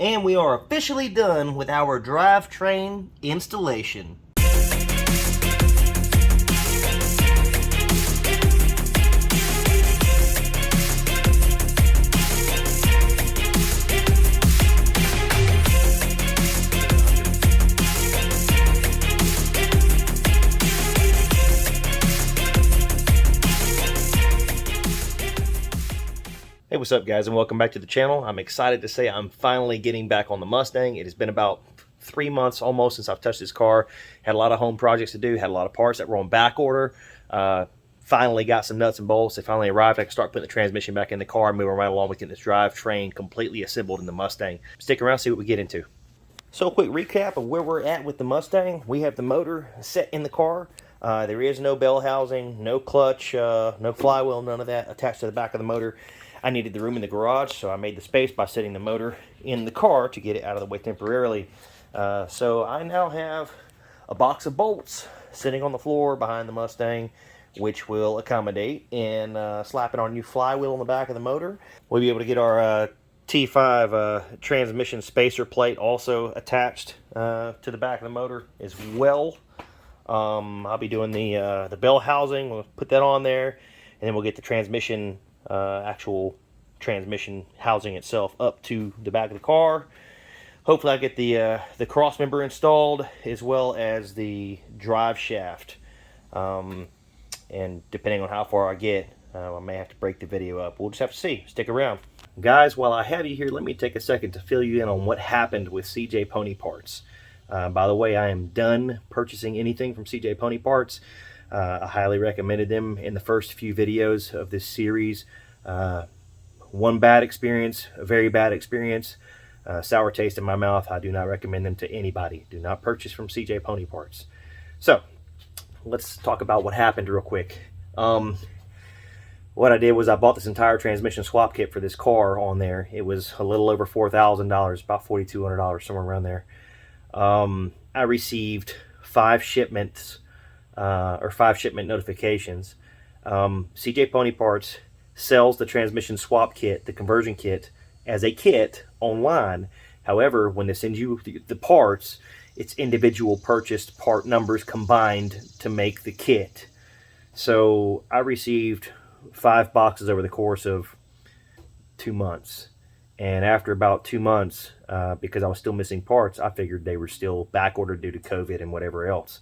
And we are officially done with our drivetrain installation. Hey, what's up guys, and welcome back to the channel. I'm excited to say I'm finally getting back on the Mustang. It has been about 3 months almost since I've touched this car. Had a lot of home projects to do, had a lot of parts that were on back order. Finally got some nuts and bolts. They finally arrived. I can start putting the transmission back in the car, moving right along with getting this drivetrain completely assembled in the Mustang. Stick around, see what we get into. So a quick recap of where we're at with the Mustang. We have the motor set in the car. There is no bell housing, no clutch, no flywheel, none of that attached to the back of the motor. I needed the room in the garage, so I made the space by setting the motor in the car to get it out of the way temporarily. So I now have a box of bolts sitting on the floor behind the Mustang, which will accommodate, and slapping our new flywheel on the back of the motor. We'll be able to get our T5 transmission spacer plate also attached to the back of the motor as well. I'll be doing the bell housing. We'll put that on there, and then we'll get the transmission actual transmission housing itself up to the back of the car. Hopefully I get the cross member installed, as well as the drive shaft, and depending on how far I get, I may have to break the video up. We'll just have to see. Stick around guys. While I have you here, let me take a second to fill you in on what happened with CJ Pony Parts. By the way, I am done purchasing anything from CJ Pony Parts. I highly recommended them in the first few videos of this series. One bad experience, a very bad experience, sour taste in my mouth. I do not recommend them to anybody. Do not purchase from CJ Pony Parts. So let's talk about what happened real quick. What I did was I bought this entire transmission swap kit for this car on there. It was a little over $4,000, about $4,200, somewhere around there. I received 5 shipments, or 5 shipment notifications. CJ Pony Parts sells the transmission swap kit, the conversion kit, as a kit online. However, when they send you the parts, it's individual purchased part numbers combined to make the kit. So I received 5 boxes over the course of 2 months. And after about 2 months, because I was still missing parts, I figured they were still back ordered due to COVID and whatever else.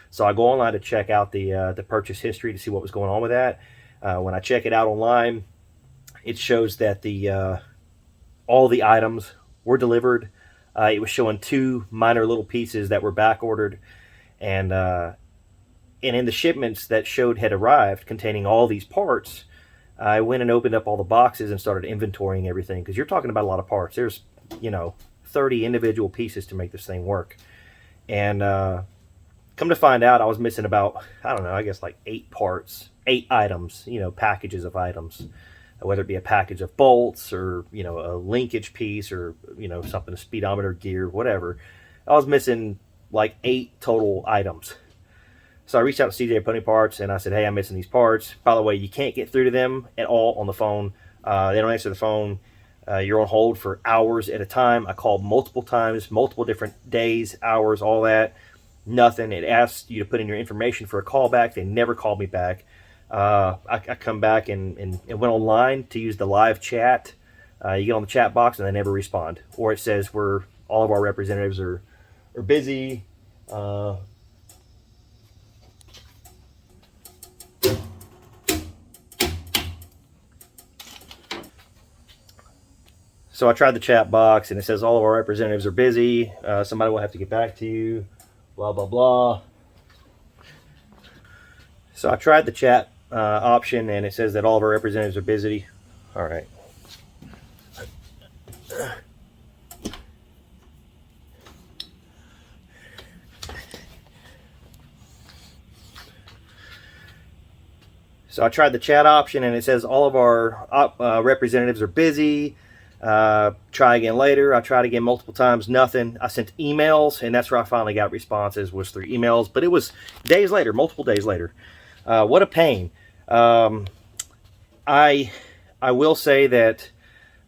So I go online to check out the purchase history to see what was going on with that. When I check it out online, it shows that all the items were delivered. It was showing 2 minor little pieces that were back ordered, and in the shipments that showed had arrived containing all these parts, I went and opened up all the boxes and started inventorying everything, because you're talking about a lot of parts. There's 30 individual pieces to make this thing work. And come to find out, I was missing about, I don't know, I guess like 8 parts, 8 items, packages of items, whether it be a package of bolts or, a linkage piece or, something, a speedometer, gear, whatever. I was missing like 8 total items. So I reached out to CJ Pony Parts and I said, hey, I'm missing these parts. By the way, you can't get through to them at all on the phone. They don't answer the phone. You're on hold for hours at a time. I called multiple times, multiple different days, hours, all that. Nothing. It asked you to put in your information for a callback. They never called me back. I come back and went online to use the live chat. You get on the chat box and they never respond. Or it says all of our representatives are busy. So I tried the chat box and it says all of our representatives are busy. Somebody will have to get back to you. Blah, blah, blah. So I tried the chat option and it says that all of our representatives are busy. All right. So I tried the chat option and it says all of our representatives are busy. Try again later. I tried again multiple times, nothing. I sent emails, and that's where I finally got responses, was through emails, but it was days later, multiple days later. What a pain. I will say that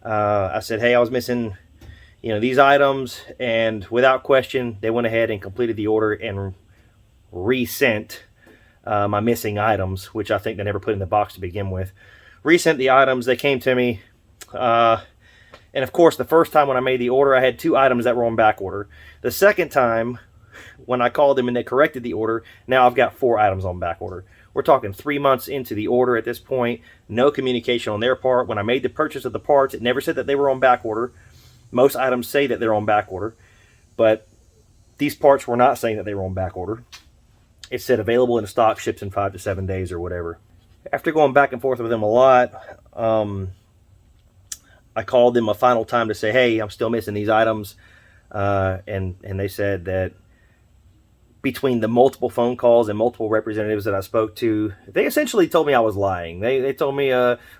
I said, hey, I was missing, you know, these items, and without question, they went ahead and completed the order and resent my missing items, which I think they never put in the box to begin with. Resent the items. They came to me, and of course, the first time when I made the order, I had 2 items that were on back order. The second time, when I called them and they corrected the order, now I've got 4 items on back order. We're talking 3 months into the order at this point. No communication on their part. When I made the purchase of the parts, it never said that they were on back order. Most items say that they're on back order, but these parts were not saying that they were on back order. It said available in stock, ships in 5 to 7 days or whatever. After going back and forth with them a lot, I called them a final time to say, hey, I'm still missing these items. And they said that between the multiple phone calls and multiple representatives that I spoke to, they essentially told me I was lying. They told me,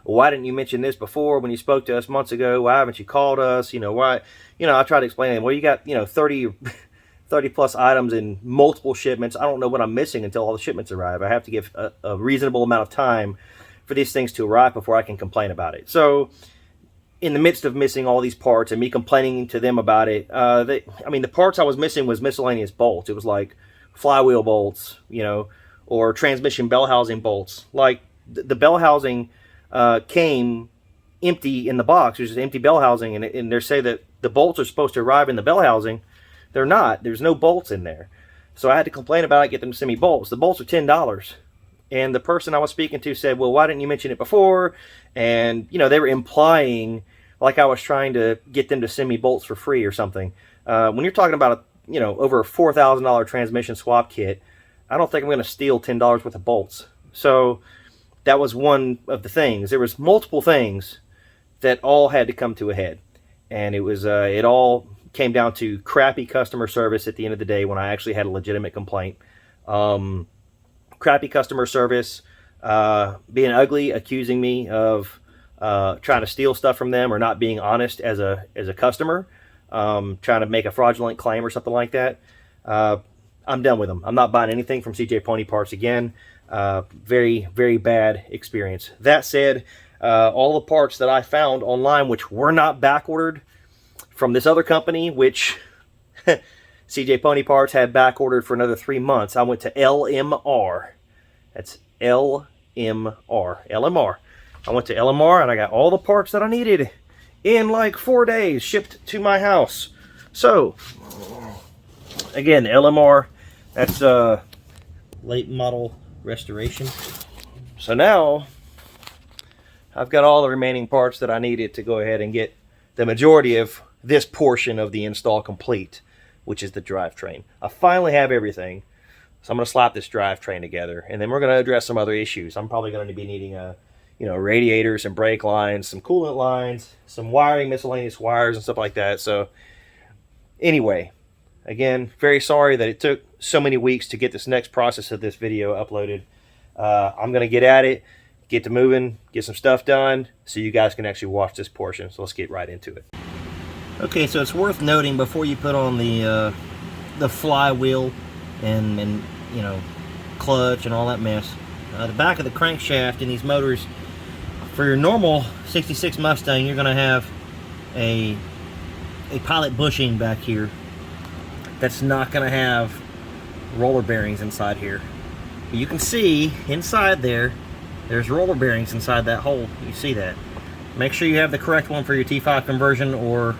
why didn't you mention this before when you spoke to us months ago? Why haven't you called us? You know, why? You know, I tried to explain to them, well, you got, 30 plus items in multiple shipments. I don't know what I'm missing until all the shipments arrive. I have to give a reasonable amount of time for these things to arrive before I can complain about it. So in the midst of missing all these parts and me complaining to them about it, the parts I was missing was miscellaneous bolts. It was like flywheel bolts, or transmission bell housing bolts. Like the bell housing came empty in the box. There's just empty bell housing, and they say that the bolts are supposed to arrive in the bell housing. They're not. There's no bolts in there. So I had to complain about it, get them to send me bolts. The bolts are $10. And the person I was speaking to said, well, why didn't you mention it before? And, they were implying like I was trying to get them to send me bolts for free or something. When you're talking about, over a $4,000 transmission swap kit, I don't think I'm going to steal $10 worth of bolts. So that was one of the things. There was multiple things that all had to come to a head. And it was, it all came down to crappy customer service at the end of the day when I actually had a legitimate complaint. Crappy customer service, being ugly, accusing me of trying to steal stuff from them or not being honest as a customer, trying to make a fraudulent claim or something like that. I'm done with them. I'm not buying anything from CJ Pony Parts again. Very, very bad experience. That said, all the parts that I found online, which were not back ordered from this other company, which CJ Pony Parts had back ordered for another 3 months. I went to LMR. That's LMR. I went to LMR and I got all the parts that I needed in like 4 days, shipped to my house. So, again, LMR, that's late model restoration. So now, I've got all the remaining parts that I needed to go ahead and get the majority of this portion of the install complete, which is the drivetrain. I finally have everything, so I'm going to slap this drivetrain together, and then we're going to address some other issues. I'm probably going to be needing radiators, some brake lines, some coolant lines, some wiring, miscellaneous wires, and stuff like that. So anyway, again, very sorry that it took so many weeks to get this next process of this video uploaded. I'm going to get at it, get to moving, get some stuff done, so you guys can actually watch this portion. So let's get right into it. Okay, so it's worth noting before you put on the flywheel and clutch and all that mess, the back of the crankshaft in these motors, for your normal 66 Mustang, you're going to have a pilot bushing back here that's not going to have roller bearings inside here. But you can see inside there's roller bearings inside that hole. You see that. Make sure you have the correct one for your T5 conversion, or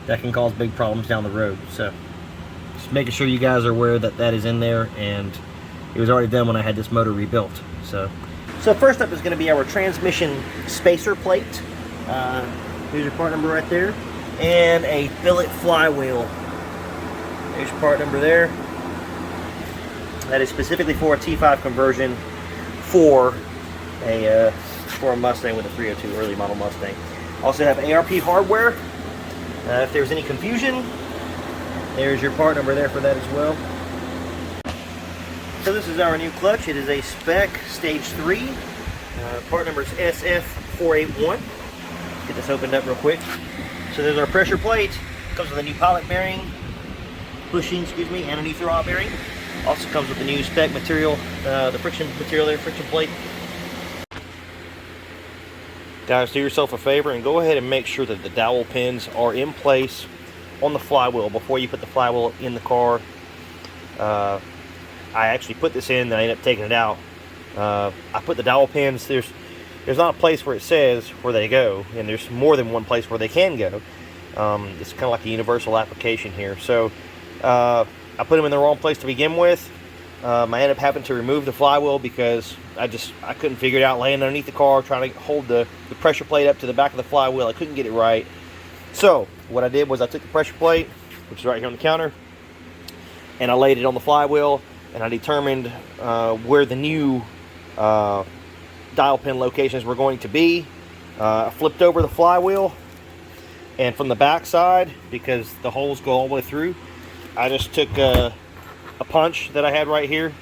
that can cause big problems down the road. So just making sure you guys are aware that that is in there, and it was already done when I had this motor rebuilt. So first up is going to be our transmission spacer plate. Here's your part number right there, and a billet flywheel. There's your part number there. That is specifically for a T5 conversion for a Mustang with a 302 early model Mustang. Also have ARP hardware. If there's any confusion, there's your part number there for that as well. So this is our new clutch. It is a spec stage 3. Part number is SF481. Get this opened up real quick. So there's our pressure plate. Comes with a new pilot bearing, bushing, and a new throw-out bearing. Also comes with the new spec material, the friction material there, friction plate. Guys, do yourself a favor and go ahead and make sure that the dowel pins are in place on the flywheel before you put the flywheel in the car. I actually put this in, then I ended up taking it out. I put the dowel pins. There's not a place where it says where they go, and there's more than one place where they can go. It's kind of like a universal application here. So I put them in the wrong place to begin with. I ended up having to remove the flywheel because I couldn't figure it out laying underneath the car trying to hold the pressure plate up to the back of the flywheel. I couldn't get it right. So what I did was I took the pressure plate, which is right here on the counter, and I laid it on the flywheel, and I determined where the new dial pin locations were going to be. I flipped over the flywheel, and from the back side, because the holes go all the way through, I just took a punch that I had right here,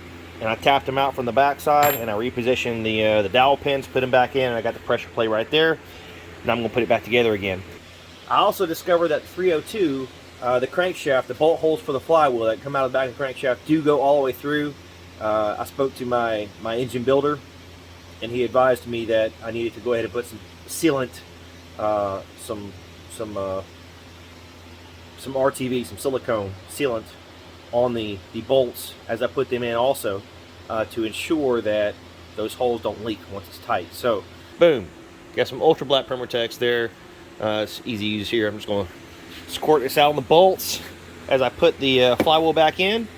and I tapped them out from the back side, and I repositioned the dowel pins, put them back in, and I got the pressure plate right there. Now I'm going to put it back together again. I also discovered that 302, the crankshaft, the bolt holes for the flywheel that come out of the back of the crankshaft do go all the way through. I spoke to my engine builder, and he advised me that I needed to go ahead and put some sealant, some RTV, some silicone sealant on the bolts as I put them in also, to ensure that those holes don't leak once it's tight. So boom, got some ultra black Permatex there. It's easy to use here. I'm just going to squirt this out on the bolts as I put the flywheel back in,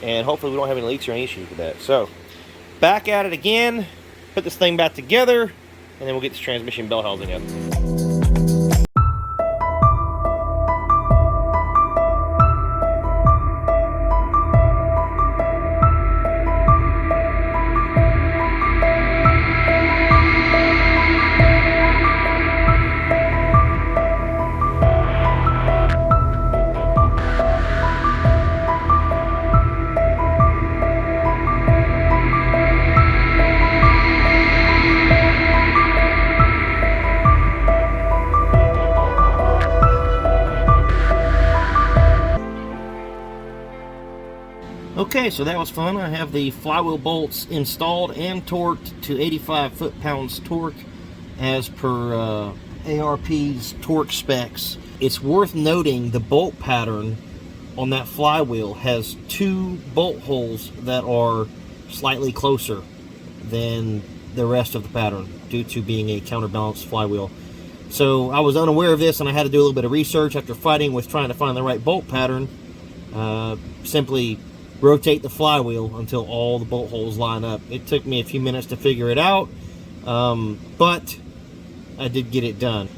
and hopefully we don't have any leaks or any issues with that. So back at it again, put this thing back together, and then we'll get this transmission bell housing up. Okay, so that was fun. I have the flywheel bolts installed and torqued to 85 foot-pounds torque as per ARP's torque specs. It's worth noting the bolt pattern on that flywheel has two bolt holes that are slightly closer than the rest of the pattern due to being a counterbalanced flywheel. So I was unaware of this, and I had to do a little bit of research after fighting with trying to find the right bolt pattern. Simply rotate the flywheel until all the bolt holes line up. It took me a few minutes to figure it out, but I did get it done.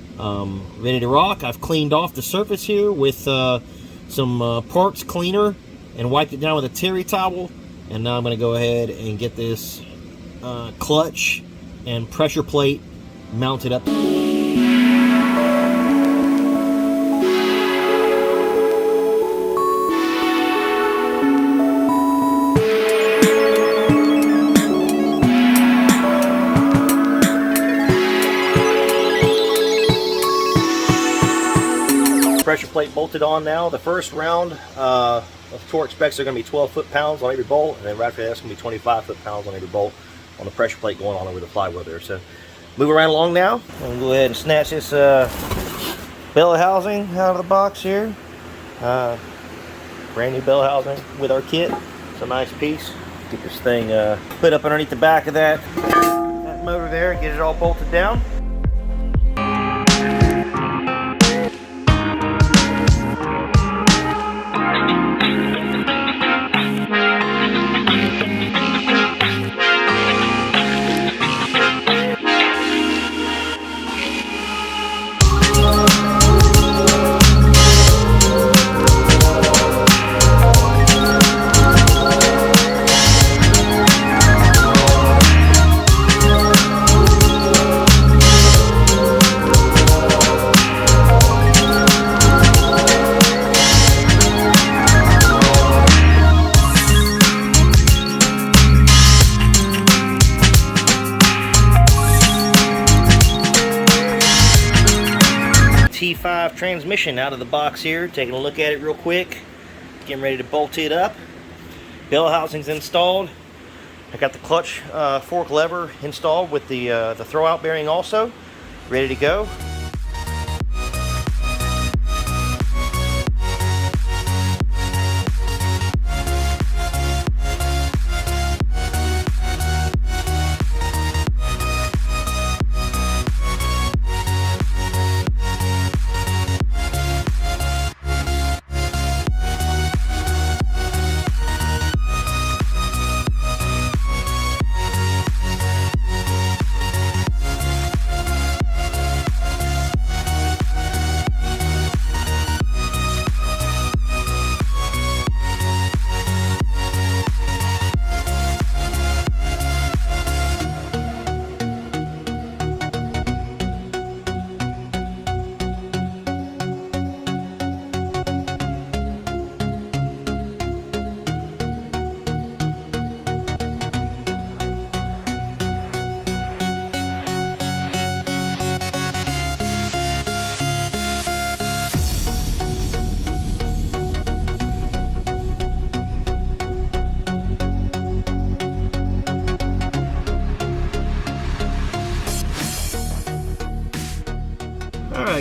Ready to rock. I've cleaned off the surface here with some parts cleaner and wiped it down with a terry towel, and now I'm going to go ahead and get this clutch and pressure plate mounted up. Pressure plate bolted on now. The first round of torque specs are going to be 12 foot-pounds on every bolt, and then right after that it's going to be 25 foot-pounds on every bolt on the pressure plate going on over the flywheel there. So move around along now. I'm going to go ahead and snatch this bellow housing out of the box here. Brand new bellow housing with our kit. It's a nice piece. Get this thing put up underneath the back of that motor there and get it all bolted down. T5 transmission out of the box here, taking a look at it real quick, getting ready to bolt it up. Bellow housing's installed. I got the clutch fork lever installed with the throwout bearing also, ready to go.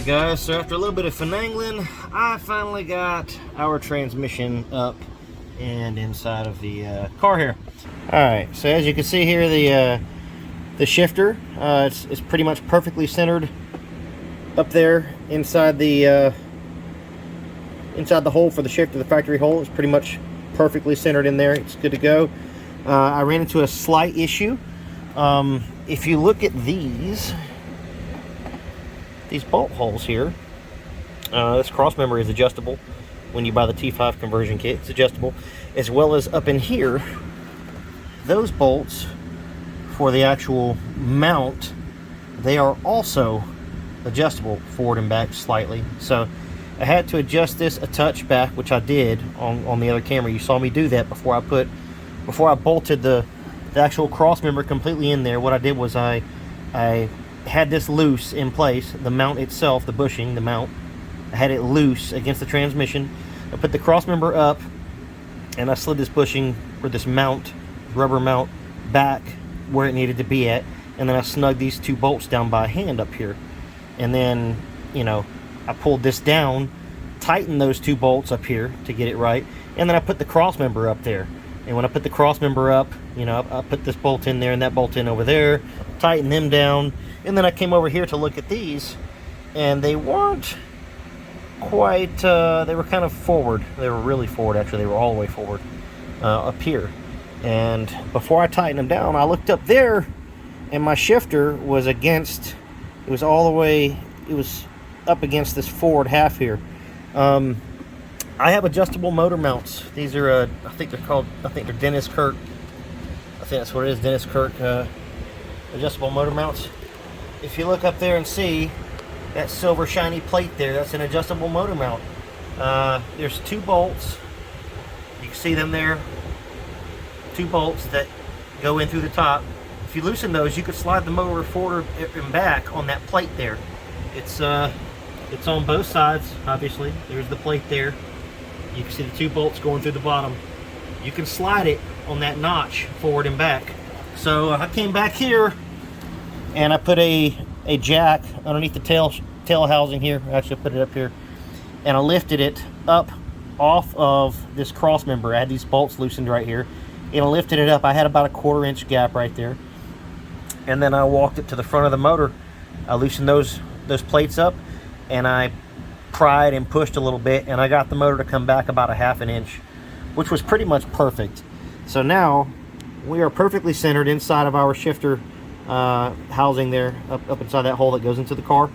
guys, so after a little bit of finagling, I finally got our transmission up and inside of the car here. Alright, so as you can see here, the shifter, it's pretty much perfectly centered up there inside the hole for the shifter, the factory hole. It's pretty much perfectly centered in there. It's good to go. I ran into a slight issue. If you look at these bolt holes here, this cross member is adjustable when you buy the T5 conversion kit. It's adjustable, as well as up in here, those bolts for the actual mount, they are also adjustable forward and back slightly. So I had to adjust this a touch back, which I did on the other camera. You saw me do that before I bolted the actual cross member completely in there. What I did was I had this loose in place, the mount itself, the bushing, the mount, I had it loose against the transmission. I put the cross member up and I slid this bushing, or this mount, rubber mount, back where it needed to be at, and then I snugged these two bolts down by hand up here. And then, you know, I pulled this down, tightened those two bolts up here to get it right, and then I put the cross member up there. And when I put the cross member up, you know, I put this bolt in there and that bolt in over there, tightened them down, and then I came over here to look at these, and they weren't quite, they were kind of forward. They were really forward, actually. They were all the way forward up here. And before I tightened them down, I looked up there, and my shifter was against, it was all the way, it was up against this forward half here. I have adjustable motor mounts. These are, I think they're Dennis Kirk. I think that's what it is, Dennis Kirk adjustable motor mounts. If you look up there and see that silver shiny plate there, that's an adjustable motor mount. There's two bolts. You can see them there. Two bolts that go in through the top. If you loosen those, you could slide the motor forward and back on that plate there. It's on both sides, obviously. There's the plate there. You can see the two bolts going through the bottom. You can slide it on that notch forward and back. So I came back here and I put a jack underneath the tail housing here. Actually, I put it up here, and I lifted it up off of this cross member. I had these bolts loosened right here, and I lifted it up. I had about a 1/4 inch gap right there, and then I walked it to the front of the motor. I loosened those plates up, and I pried and pushed a little bit, and I got the motor to come back about a 1/2 inch, which was pretty much perfect. So now we are perfectly centered inside of our shifter housing there, up inside that hole that goes into the car.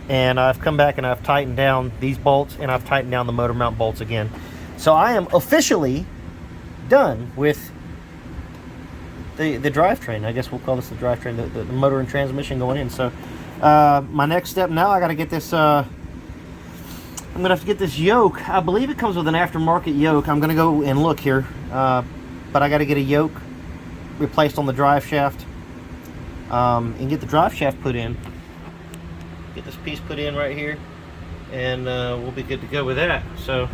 And I've come back and I've tightened down these bolts, and I've tightened down the motor mount bolts again. So I am officially done with the drivetrain. I guess we'll call this the drivetrain, the motor and transmission going in. So my next step now, I got to get this, I'm going to have to get this yoke. I believe it comes with an aftermarket yoke. I'm going to go and look here, but I got to get a yoke replaced on the drive shaft, and get the drive shaft put in. Get this piece put in right here, and we'll be good to go with that. So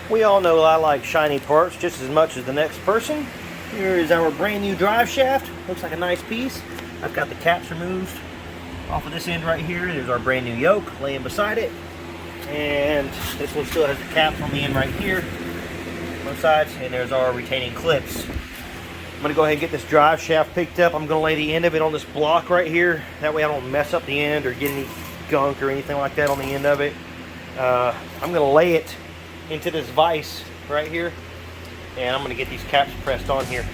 we all know I like shiny parts just as much as the next person. Here is our brand new drive shaft. Looks like a nice piece. I've got the caps removed off of this end right here. There's our brand new yoke laying beside it, and this one still has the caps on the end right here, both sides, and there's our retaining clips. I'm going to go ahead and get this drive shaft picked up. I'm going to lay the end of it on this block right here. That way I don't mess up the end or get any gunk or anything like that on the end of it. I'm going to lay it into this vise right here, and I'm going to get these caps pressed on here.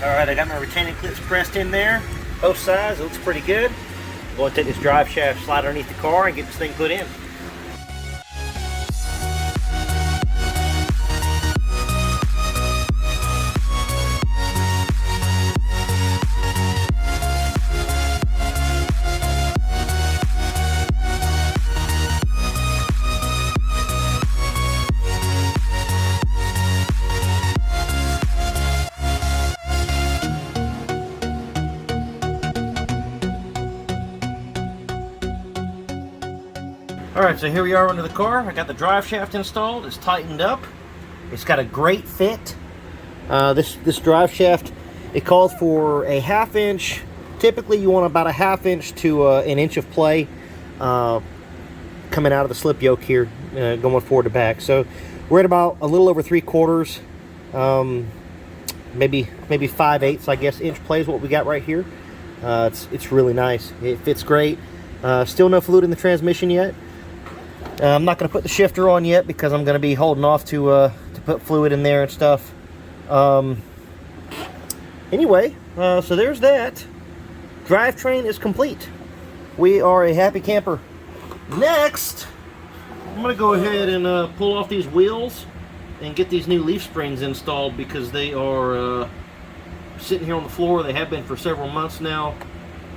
Alright, I got my retaining clips pressed in there. Both sides, it looks pretty good. I'm going to take this drive shaft, slide underneath the car, and get this thing put in. Alright, so here we are under the car. I got the drive shaft installed. It's tightened up. It's got a great fit. This drive shaft, it calls for a 1/2 inch. Typically you want about a 1/2 inch to an inch of play coming out of the slip yoke here, going forward to back. So we're at about a little over 3/4, maybe 5/8, I guess, inch play is what we got right here. It's really nice. It fits great. Still no fluid in the transmission yet. I'm not going to put the shifter on yet because I'm going to be holding off to put fluid in there and stuff. Anyway, so there's that. Drivetrain is complete. We are a happy camper. Next, I'm going to go ahead and pull off these wheels and get these new leaf springs installed because they are sitting here on the floor. They have been for several months now,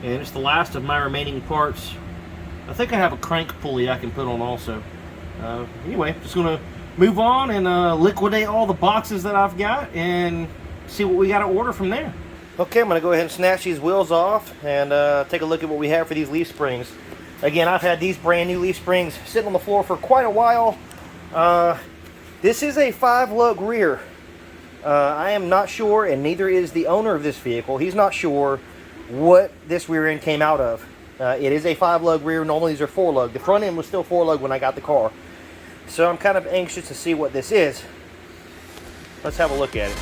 and it's the last of my remaining parts. I think I have a crank pulley I can put on also. Anyway, just gonna move on and liquidate all the boxes that I've got and see what we got to order from there. Okay, I'm gonna go ahead and snatch these wheels off and take a look at what we have for these leaf springs. Again, I've had these brand new leaf springs sitting on the floor for quite a while. This is a 5-lug rear. I am not sure, and neither is the owner of this vehicle. He's not sure what this rear end came out of. It is a 5-lug rear. Normally these are 4-lug. The front end was still 4-lug when I got the car. So I'm kind of anxious to see what this is. Let's have a look at it.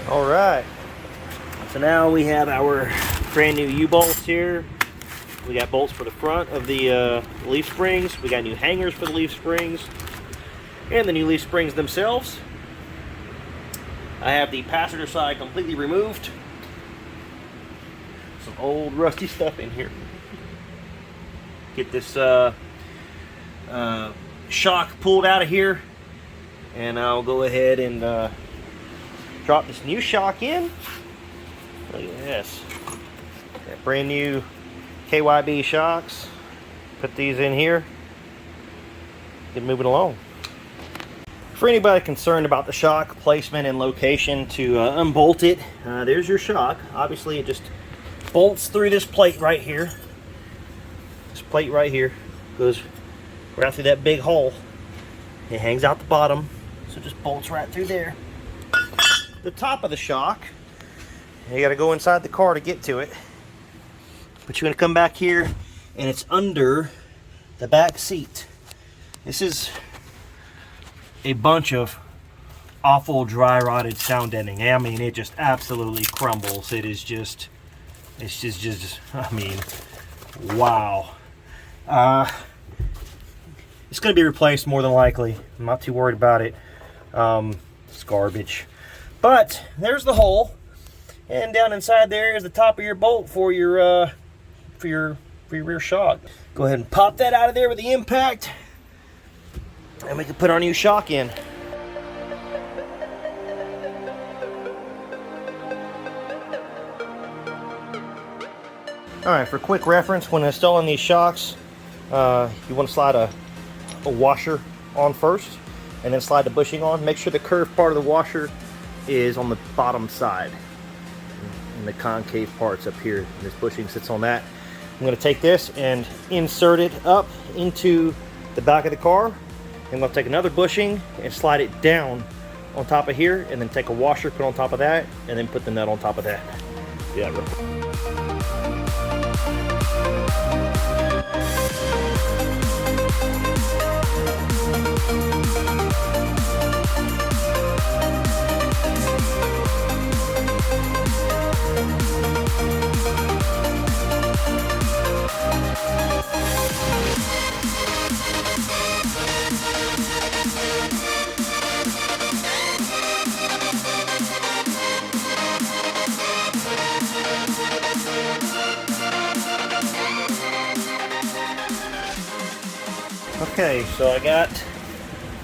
Alright, so now we have our brand new U-bolts here. We got bolts for the front of the leaf springs. We got new hangers for the leaf springs and the new leaf springs themselves. I have the passenger side completely removed. Some old rusty stuff in here. Get this shock pulled out of here, and I'll go ahead and drop this new shock in. Look at this. Got brand new KYB shocks. Put these in here. Get moving along. For anybody concerned about the shock placement and location, to unbolt it, there's your shock. Obviously it just bolts through this plate right here. This plate right here goes right through that big hole. It hangs out the bottom, so it just bolts right through there. The top of the shock, you got to go inside the car to get to it, but you're going to come back here and it's under the back seat. This is a bunch of awful dry rotted sound deadening. I mean, it just absolutely crumbles. It is just, it's just I mean, wow. It's going to be replaced more than likely. I'm not too worried about it. It's garbage. But there's the hole, and down inside there is the top of your bolt for your rear shock. Go ahead and pop that out of there with the impact, and we can put our new shock in. All right, for quick reference, when installing these shocks, you want to slide a washer on first, and then slide the bushing on. Make sure the curved part of the washer is on the bottom side, and the concave parts up here. This bushing sits on that. I'm going to take this and insert it up into the back of the car. I'm going to take another bushing and slide it down on top of here, and then take a washer, put on top of that, and then put the nut on top of that. Yeah. Okay, so I got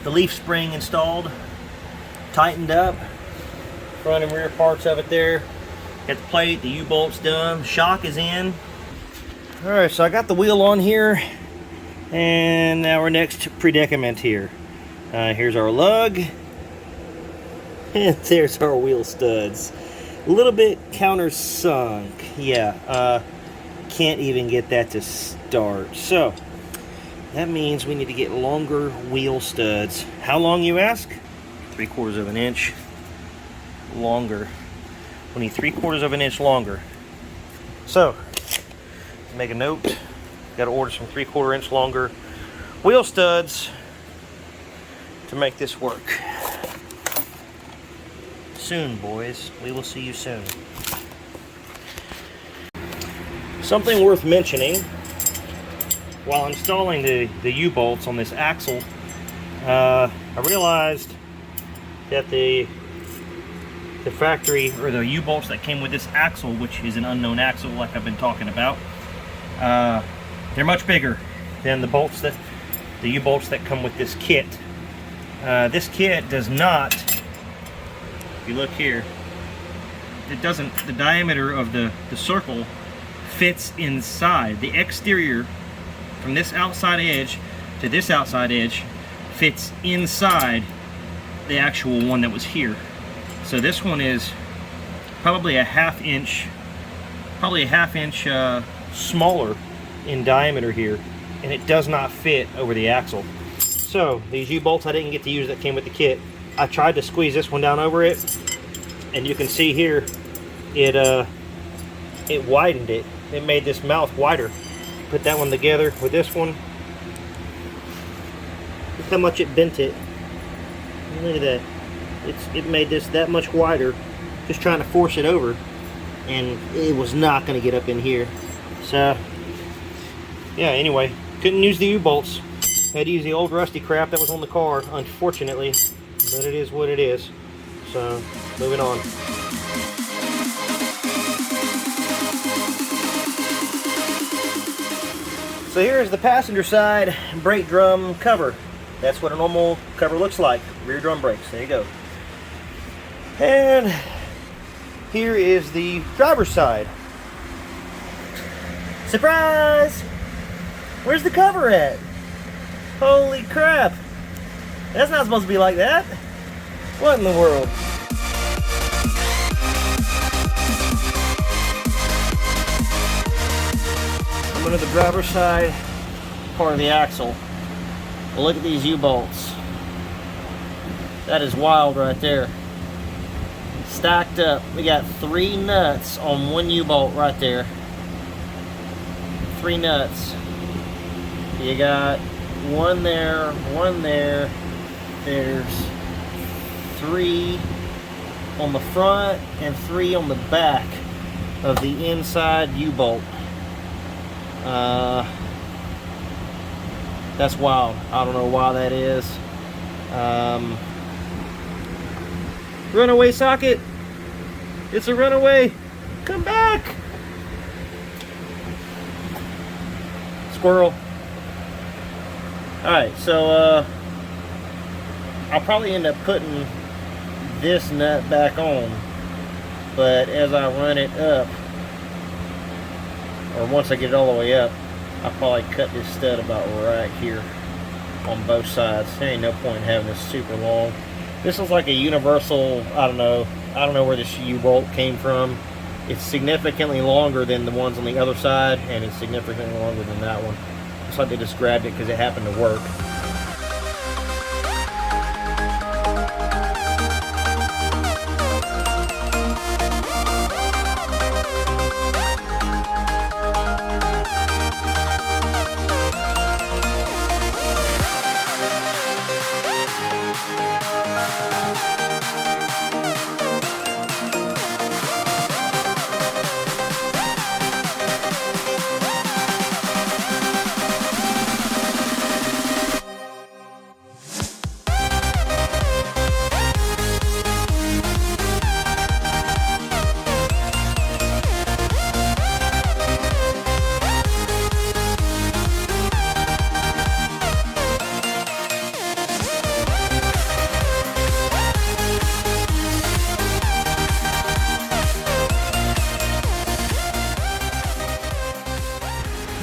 the leaf spring installed, tightened up, front and rear parts of it there. Got the plate, the U-bolt's done, shock is in. Alright, so I got the wheel on here, and now we're next to predicament here. Here's our lug, and there's our wheel studs. A little bit countersunk, yeah. Can't even get that to start. So that means we need to get longer wheel studs. How long, you ask? 3/4 of an inch longer. We need 3/4 of an inch longer. So make a note. Got to order some 3/4 inch longer wheel studs to make this work. Soon, boys. We will see you soon. Something worth mentioning, while installing the U-bolts on this axle, I realized that the factory, or the U-bolts that came with this axle, which is an unknown axle like I've been talking about, they're much bigger than the U-bolts that come with this kit. This kit does not, if you look here, it doesn't, the diameter of the circle fits inside. The exterior from this outside edge to this outside edge fits inside the actual one that was here. So this one is probably a half inch smaller in diameter here, and it does not fit over the axle. So these U-bolts I didn't get to use that came with the kit. I tried to squeeze this one down over it, and you can see here it widened it. It made this mouth wider. Put that one together with this one. Look how much it bent it. Look at that. It made this that much wider, just trying to force it over, and it was not going to get up in here. So yeah, anyway, couldn't use the U-bolts. Had to use the old rusty crap that was on the car, unfortunately, but it is what it is. So moving on. So here's the passenger side brake drum cover. That's what a normal cover looks like. Rear drum brakes. There you go. And here is the driver's side. Surprise! Where's the cover at? Holy crap! That's not supposed to be like that. What in the world? I'm under the driver's side part of the axle. Well, look at these U-bolts. That is wild right there. Stacked up. We got 3 nuts on one U-bolt right there. 3 nuts. You got one there, one there. There's 3 on the front and 3 on the back of the inside U-bolt. That's wild. I don't know why that is. Runaway socket. It's a runaway. Come back. Squirrel. Alright, so I'll probably end up putting this nut back on, but as I run it up, or once I get it all the way up, I'll probably cut this stud about right here on both sides. There ain't no point in having this super long. This is like a universal, I don't know where this U-bolt came from. It's significantly longer than the ones on the other side, and it's significantly longer than that one. Looks like they just grabbed it because it happened to work.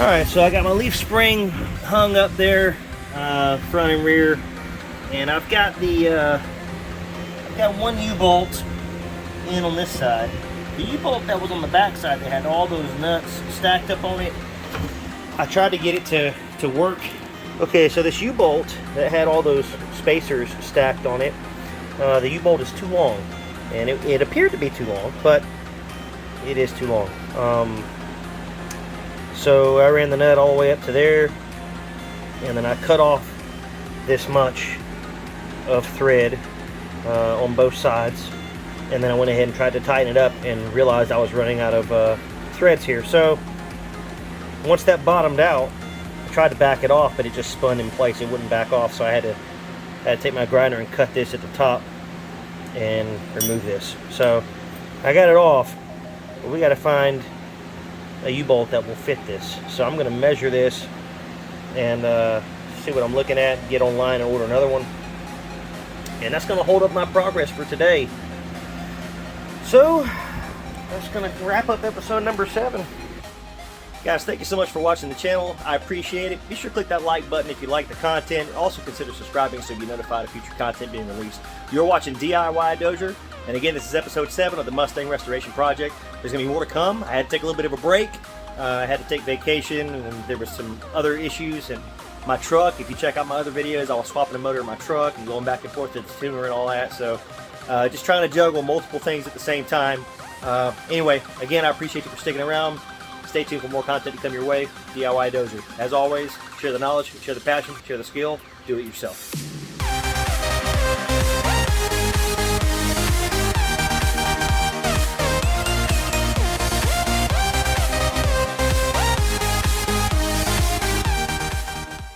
Alright, so I got my leaf spring hung up there, front and rear, and I've got the I've got one U-bolt in on this side. The U-bolt that was on the back side that had all those nuts stacked up on it, I tried to get it to work. Okay, so this U-bolt that had all those spacers stacked on it, the U-bolt is too long, and it appeared to be too long, but it is too long. So I ran the nut all the way up to there, and then I cut off this much of thread on both sides, and then I went ahead and tried to tighten it up and realized I was running out of threads here. So once that bottomed out, I tried to back it off, but it just spun in place. It wouldn't back off, so I had to take my grinder and cut this at the top and remove this. So I got it off, but we got to find a U-bolt that will fit this. So I'm going to measure this and see what I'm looking at, get online and order another one. And that's going to hold up my progress for today. So that's going to wrap up episode number 7. Guys, thank you so much for watching the channel. I appreciate it. Be sure to click that like button if you like the content. Also consider subscribing so you'll be notified of future content being released. You're watching DIY Dozier. And again, this is episode 7 of the Mustang Restoration Project. There's going to be more to come. I had to take a little bit of a break. I had to take vacation, and there was some other issues. And my truck, if you check out my other videos, I was swapping the motor in my truck and going back and forth to the tuner and all that. So just trying to juggle multiple things at the same time. Anyway, again, I appreciate you for sticking around. Stay tuned for more content to come your way. DIY Dozier. As always, share the knowledge, share the passion, share the skill. Do it yourself.